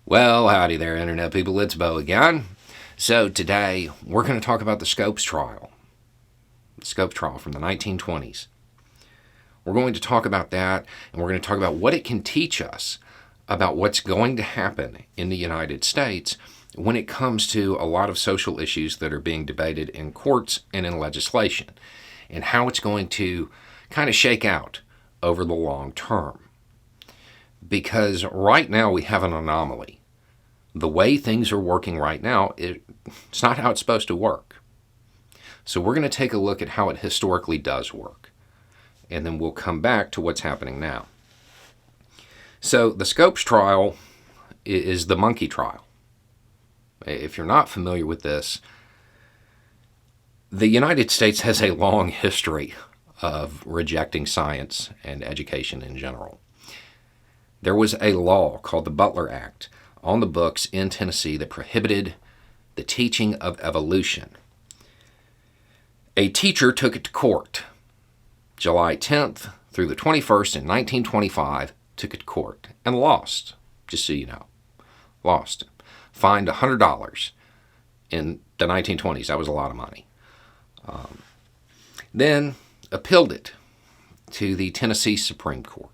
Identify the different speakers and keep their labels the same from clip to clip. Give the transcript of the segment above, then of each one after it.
Speaker 1: Well, howdy there, Internet people. It's Bo again. So, today we're going to talk about the Scopes trial. The Scopes trial from the 1920s. We're going to talk about that, and we're going to talk about what it can teach us about what's going to happen in the United States when it comes to a lot of social issues that are being debated in courts and in legislation, and how it's going to kind of shake out over the long term. Because right now we have an anomaly. The way things are working right now, it's not how it's supposed to work. So we're going to take a look at how it historically does work. And then we'll come back to what's happening now. So the Scopes trial is the monkey trial. If you're not familiar with this, the United States has a long history of rejecting science and education in general. There was a law called the Butler Act on the books in Tennessee that prohibited the teaching of evolution. A teacher took it to court. July 10th through the 21st in 1925, took it to court and lost, just so you know. Lost. Fined $100 in the 1920s. That was a lot of money. Then appealed it to the Tennessee Supreme Court.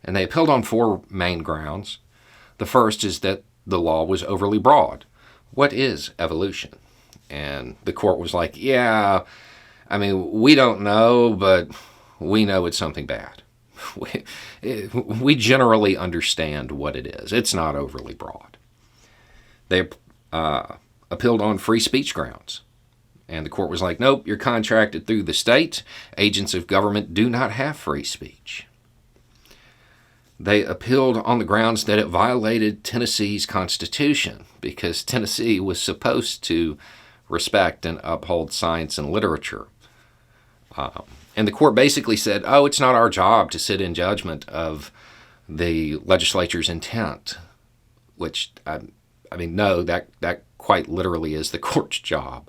Speaker 1: And they appealed on four main grounds. The first is that the law was overly broad. What is evolution? And the court was like, yeah, I mean, we don't know, but we know it's something bad. We generally understand what it is. It's not overly broad. They appealed on free speech grounds. And the court was like, nope, you're contracted through the state. Agents of government do not have free speech. They appealed on the grounds that it violated Tennessee's Constitution because Tennessee was supposed to respect and uphold science and literature. And the court basically said, oh, it's not our job to sit in judgment of the legislature's intent, which, I mean, no, that quite literally is the court's job.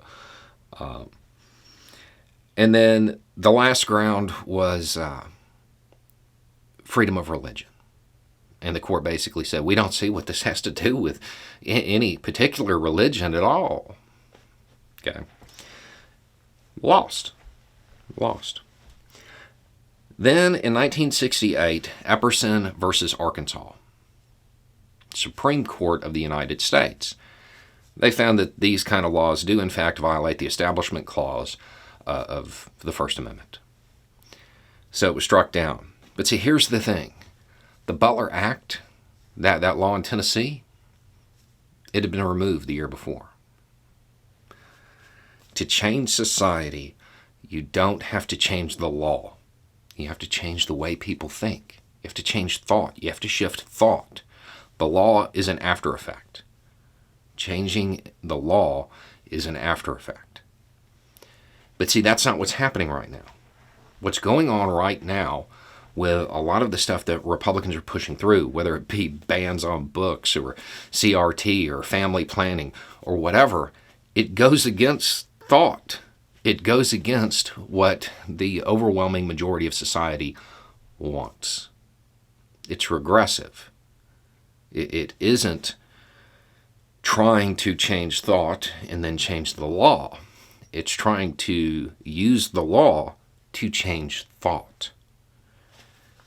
Speaker 1: And then the last ground was freedom of religion. And the court basically said, we don't see what this has to do with any particular religion at all. Okay. Lost. Then in 1968, Epperson versus Arkansas, Supreme Court of the United States, they found that these kind of laws do in fact violate the Establishment Clause of the First Amendment. So it was struck down. But see, here's the thing. The Butler Act, that law in Tennessee, it had been removed the year before. To change society, you don't have to change the law. You have to change the way people think. You have to change thought. You have to shift thought. The law is an after effect. Changing the law is an after effect. But see, that's not what's happening right now. What's going on right now with a lot of the stuff that Republicans are pushing through, whether it be bans on books or CRT or family planning or whatever, it goes against thought. It goes against what the overwhelming majority of society wants. It's regressive. It isn't trying to change thought and then change the law. It's trying to use the law to change thought.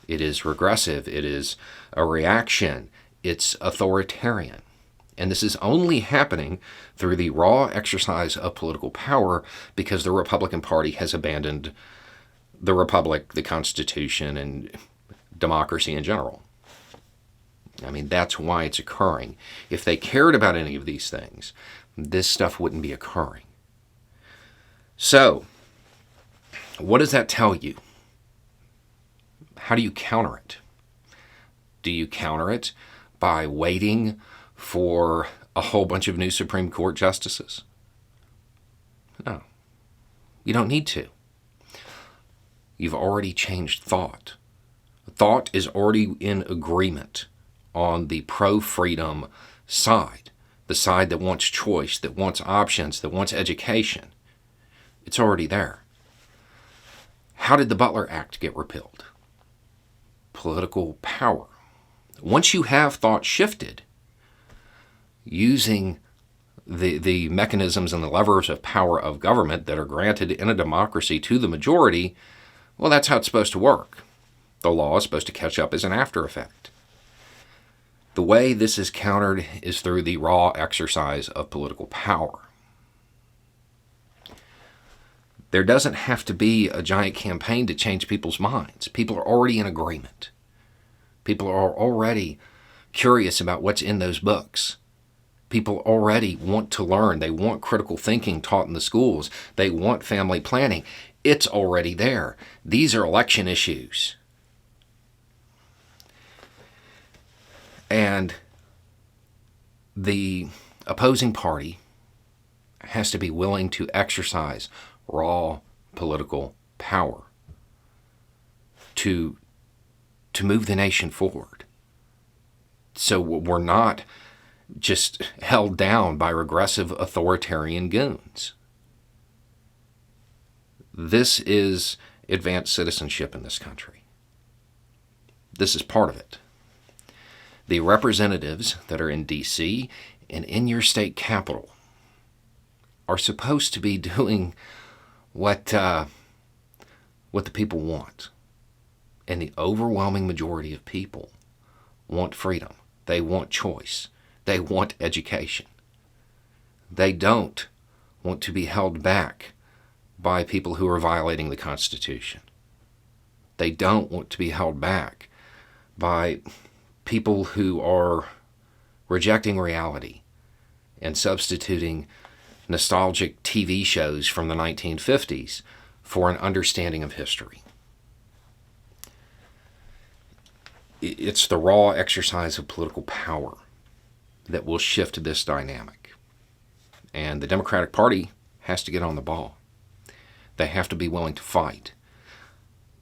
Speaker 1: It is regressive. It is a reaction. It's authoritarian. And this is only happening through the raw exercise of political power because the Republican Party has abandoned the Republic, the Constitution, and democracy in general. I mean, that's why it's occurring. If they cared about any of these things, this stuff wouldn't be occurring. So, what does that tell you? How do you counter it? Do you counter it by waiting for a whole bunch of new Supreme Court justices? No. You don't need to. You've already changed thought. Thought is already in agreement on the pro-freedom side, the side that wants choice, that wants options, that wants education. It's already there. How did the Butler Act get repealed? Political power. Once you have thought shifted, using the mechanisms and the levers of power of government that are granted in a democracy to the majority, well, that's how it's supposed to work. The law is supposed to catch up as an after effect. The way this is countered is through the raw exercise of political power. There doesn't have to be a giant campaign to change people's minds. People are already in agreement. People are already curious about what's in those books. People already want to learn. They want critical thinking taught in the schools. They want family planning. It's already there. These are election issues. And the opposing party has to be willing to exercise raw political power to move the nation forward. So we're not just held down by regressive authoritarian goons. This is advanced citizenship in this country. This is part of it. The representatives that are in D.C. and in your state capital are supposed to be doing what the people want. And the overwhelming majority of people want freedom. They want choice. They want education. They don't want to be held back by people who are violating the Constitution. They don't want to be held back by people who are rejecting reality and substituting nostalgic TV shows from the 1950s for an understanding of history. It's the raw exercise of political power that will shift this dynamic. And the Democratic Party has to get on the ball. They have to be willing to fight.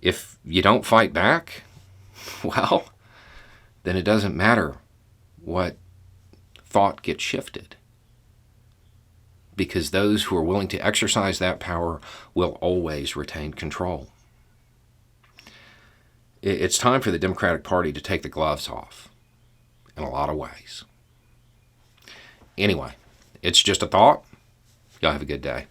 Speaker 1: If you don't fight back, well, then it doesn't matter what thought gets shifted. Because those who are willing to exercise that power will always retain control. It's time for the Democratic Party to take the gloves off in a lot of ways. Anyway, it's just a thought. Y'all have a good day.